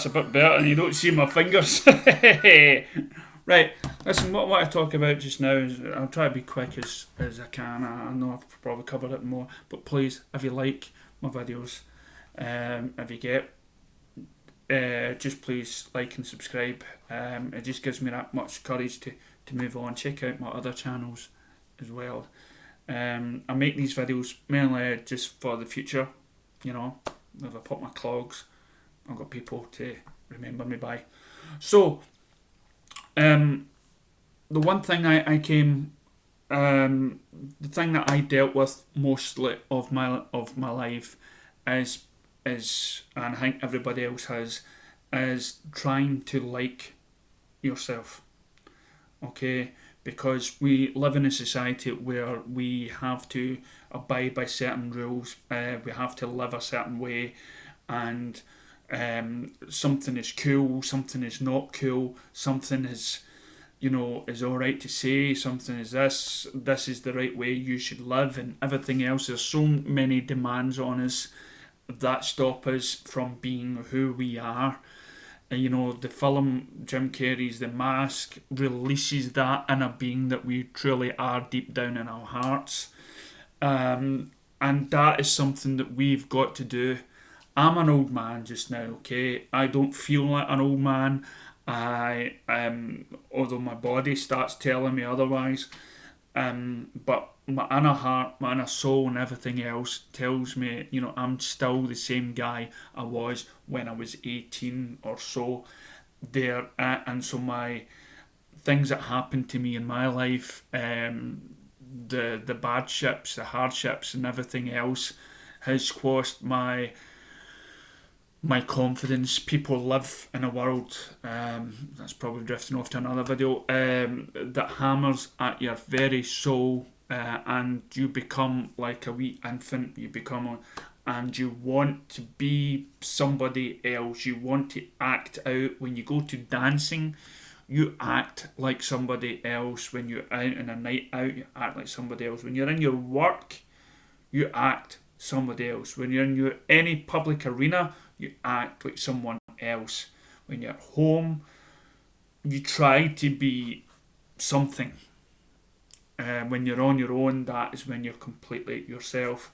that's a bit better, and you don't see my fingers. Right, listen, what I want to talk about just now is, I'll try to be quick as I can. I know I've probably covered it more, but please, if you like my videos, if you get, just please like and subscribe. It just gives me that much courage to move on. Check out my other channels as well. I make these videos mainly just for the future, you know, if I put my clogs, I've got people to remember me by. So, the one thing I came, the thing that I dealt with mostly of my life is, and I think everybody else has, is trying to like yourself. Okay, because we live in a society where we have to abide by certain rules. We have to live a certain way, and something is cool, something is not cool, something is, you know, is alright to say, something is this is the right way you should live, and everything else. There's so many demands on us that stop us from being who we are. And, you know, the film Jim Carrey's The Mask releases that inner being that we truly are deep down in our hearts. And that is something that we've got to do. I'm an old man just now, okay? I don't feel like an old man. Although my body starts telling me otherwise. But my inner heart, my inner soul, and everything else tells me, you know, I'm still the same guy I was when I was 18 or so. And so my things that happened to me in my life, the bad ships, the hardships, and everything else, has squashed my confidence. People live in a world, that's probably drifting off to another video, that hammers at your very soul, and you become like a wee infant. And you want to be somebody else. You want to act out. When you go to dancing, you act like somebody else. When you're out on a night out, you act like somebody else. When you're in your work, you act somebody else. When you're in any public arena, you act like someone else. When you're at home, you try to be something. When you're on your own, that is when you're completely yourself.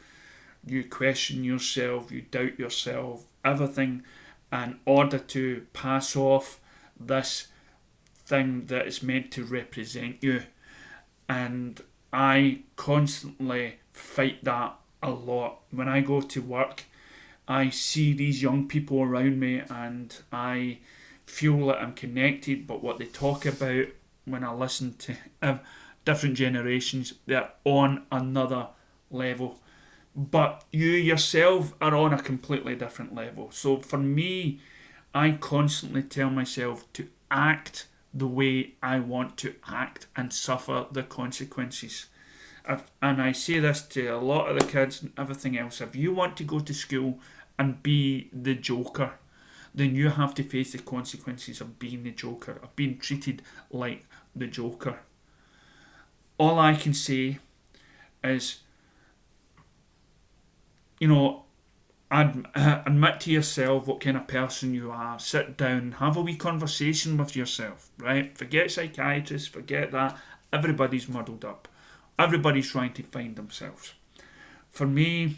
You question yourself, you doubt yourself, everything, in order to pass off this thing that is meant to represent you. And I constantly fight that a lot. When I go to work, I see these young people around me, and I feel that I'm connected, but what they talk about, when I listen to different generations, they're on another level. But you yourself are on a completely different level. So for me, I constantly tell myself to act the way I want to act and suffer the consequences. And I say this to a lot of the kids and everything else. If you want to go to school and be the Joker, then you have to face the consequences of being the Joker, of being treated like the Joker. All I can say is, you know, admit to yourself what kind of person you are. Sit down, have a wee conversation with yourself, right? Forget psychiatrists, forget that. Everybody's muddled up. Everybody's trying to find themselves. For me,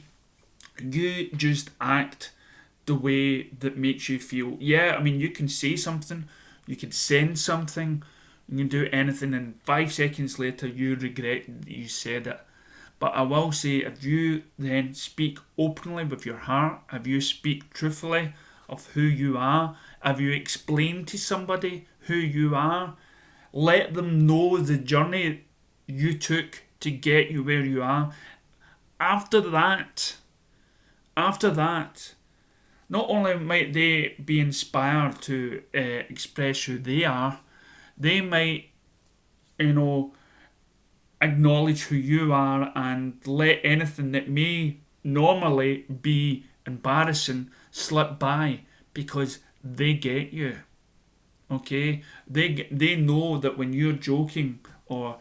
you just act the way that makes you feel. Yeah, I mean, you can say something, you can send something, you can do anything, and 5 seconds later you regret that you said it. But I will say, if you then speak openly with your heart, if you speak truthfully of who you are, if you explain to somebody who you are, let them know the journey you took to get you where you are. After that, not only might they be inspired to express who they are, they might, acknowledge who you are, and let anything that may normally be embarrassing slip by, because they get you. Okay, they know that when you're joking or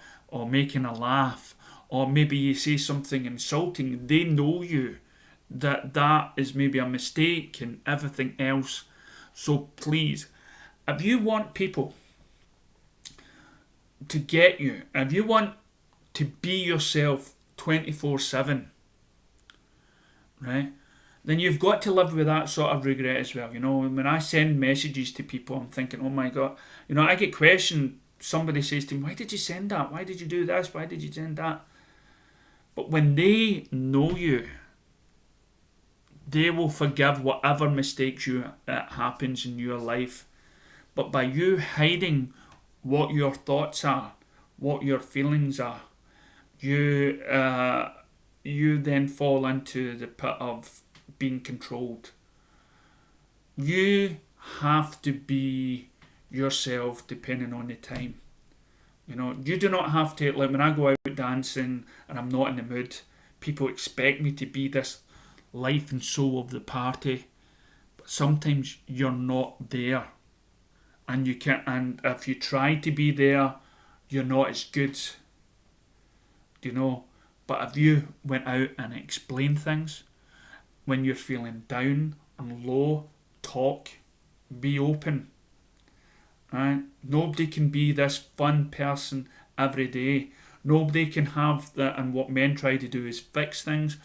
making a laugh, or maybe you say something insulting, they know you, that is maybe a mistake and everything else. So please, if you want people to get you, if you want to be yourself 24/7, right, then you've got to live with that sort of regret as well. You know, when I send messages to people, I'm thinking, oh my God, you know, I get questioned. Somebody says to me, why did you send that? Why did you do this? Why did you send that? But when they know you, they will forgive whatever mistakes that happens in your life. But by you hiding what your thoughts are, what your feelings are, you then fall into the pit of being controlled. You have to be yourself depending on the time. You know, you do not have to, like when I go out dancing and I'm not in the mood, people expect me to be this life and soul of the party. But sometimes you're not there. And you can't, and if you try to be there, you're not as good. You know, but if you went out and explained things when you're feeling down and low, talk, be open. Right? Nobody can be this fun person every day. Nobody can have that, and what men try to do is fix things.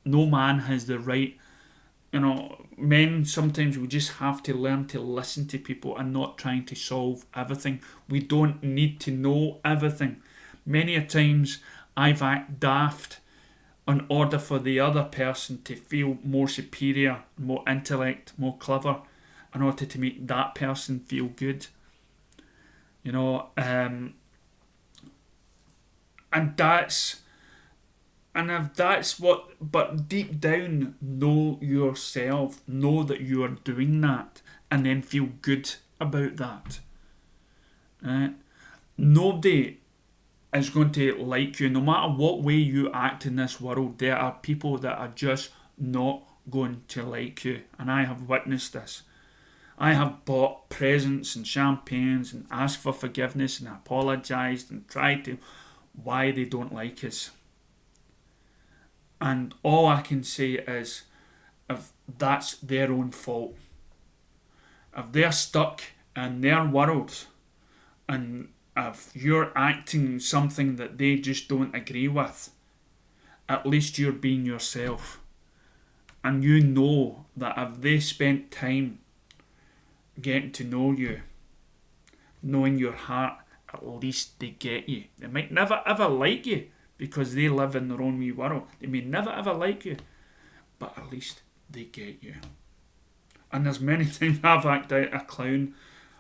No man has the right. You know, men sometimes we just have to learn to listen to people and not trying to solve everything. We don't need to know everything. Many a times I've acted daft in order for the other person to feel more superior, more intellect, more clever, in order to make that person feel good. You know, and if that's what, but deep down, know yourself, know that you are doing that, and then feel good about that. Right? Nobody is going to like you, no matter what way you act in this world. There are people that are just not going to like you, and I have witnessed this. I have bought presents and champagnes and asked for forgiveness and apologised and tried to why they don't like us. And all I can say is, if that's their own fault, if they're stuck in their world, and if you're acting something that they just don't agree with, at least you're being yourself. And you know that if they spent time getting to know you, knowing your heart, at least they get you. They might never ever like you, because they live in their own wee world. They may never ever like you, but at least they get you. And there's many times I've acted out a clown,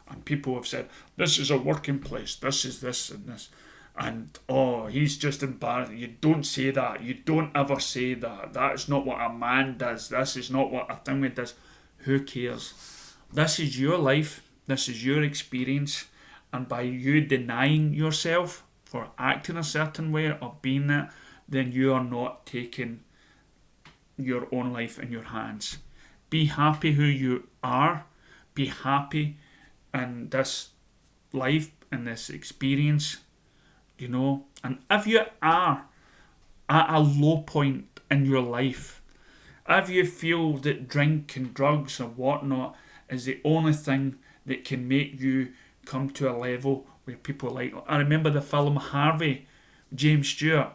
and people have said, this is a working place, this is this and this, and oh, he's just embarrassing. You don't say that. You don't ever say that. That is not what a man does. This is not what a thing does. Who cares? This is your life. This is your experience. And by you denying yourself for acting a certain way or being that, then you are not taking your own life in your hands. Be happy who you are. Be happy in this life, in this experience, you know. And if you are at a low point in your life, if you feel that drink and drugs or whatnot is the only thing that can make you come to a level where people like, I remember the film Harvey, James Stewart,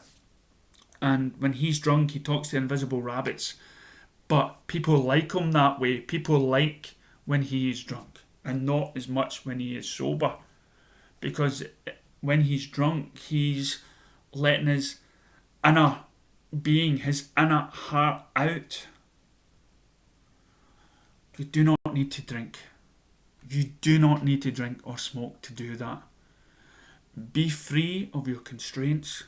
and when he's drunk he talks to invisible rabbits, but people like him that way. People like when he is drunk and not as much when he is sober, because when he's drunk he's letting his inner being, his inner heart out. You do not need to drink. You do not need to drink or smoke to do that. Be free of your constraints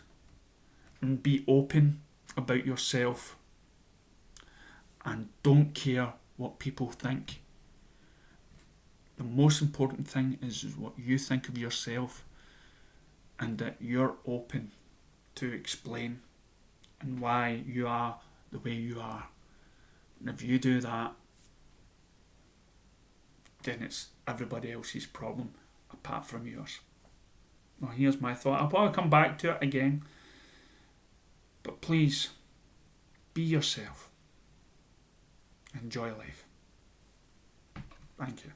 and be open about yourself, and don't care what people think. The most important thing is what you think of yourself, and that you're open to explain and why you are the way you are. And if you do that, then it's everybody else's problem apart from yours. Well, here's my thought. I'll probably come back to it again. But please, be yourself. Enjoy life. Thank you.